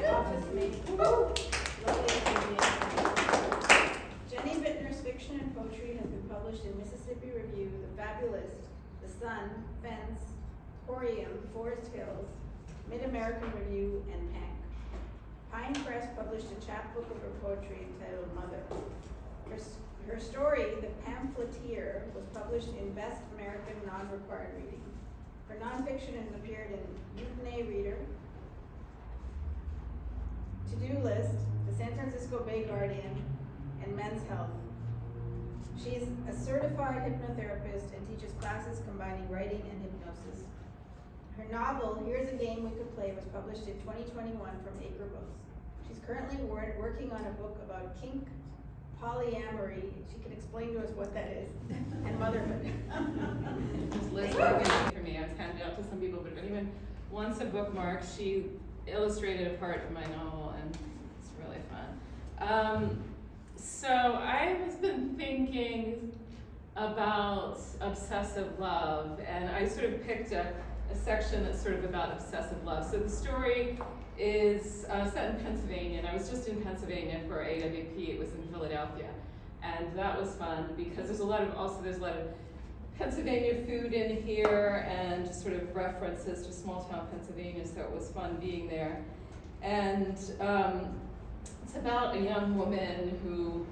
office mate. Lovely to meet you. Jenny Bitner's fiction and poetry has been published in Mississippi Review, The Fabulist, The Sun, Fence, Corium, Forest Hills, Mid-American Review, and Pank. Pine Press published a chapbook of her poetry entitled Mother. Her story, The Pamphleteer, was published in Best American Non-Required Reading. Her nonfiction has appeared in Mutiny Reader, To-Do List, the San Francisco Bay Guardian, and Men's Health. She is a certified hypnotherapist and teaches classes combining writing and hypnosis. Her novel, Here's a Game We Could Play, was published in 2021 from Acre Books. She's currently working on a book about kink, polyamory, she can explain to us what that is, and motherhood. Just Liz working for me. I was handing it out to some people, but if anyone wants a bookmark, she illustrated a part of my novel, and it's really fun. So I have been thinking about obsessive love, and I sort of picked a section that's sort of about obsessive love. So the story is set in Pennsylvania, and I was just in Pennsylvania for AWP. It was in Philadelphia, and that was fun because there's a lot of Pennsylvania food in here and just sort of references to small town Pennsylvania, so it was fun being there. And it's about a young woman who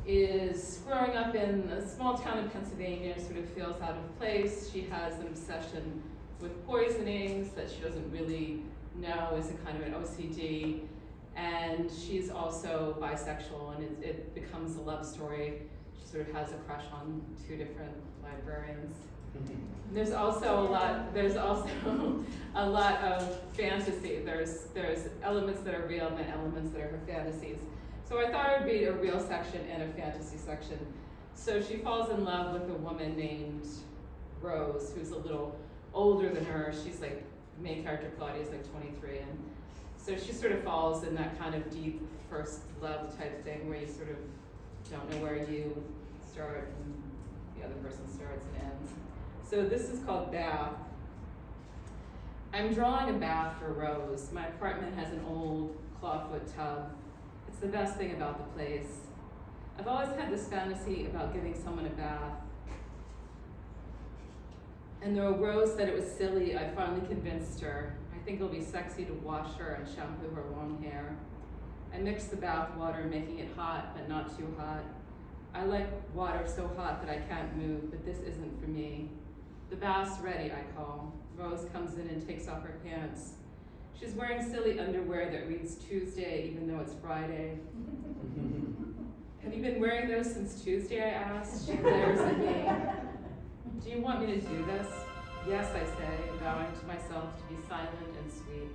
is growing up in a small town in Pennsylvania, sort of feels out of place. She has an obsession with poisonings that she doesn't really know is a kind of an OCD, and she's also bisexual, and it becomes a love story. She sort of has a crush on two different librarians. There's also a lot of fantasy. There's elements that are real and elements that are her fantasies. So I thought it would be a real section and a fantasy section. So she falls in love with a woman named Rose, who's a little older than her. She's like, main character Claudia's like 23, and so she sort of falls in that kind of deep first love type thing where you sort of don't know where you start and the other person starts and ends. So this is called Bath. I'm drawing a bath for Rose. My apartment has an old clawfoot tub. It's the best thing about the place. I've always had this fantasy about giving someone a bath. And though Rose said it was silly, I finally convinced her. I think it'll be sexy to wash her and shampoo her long hair. I mix the bath water, making it hot, but not too hot. I like water so hot that I can't move, but this isn't for me. The bath's ready, I call. Rose comes in and takes off her pants. She's wearing silly underwear that reads Tuesday, even though it's Friday. Have you been wearing those since Tuesday, I asked. She glares at me. Do you want me to do this? Yes, I say, vowing to myself to be silent and sweet.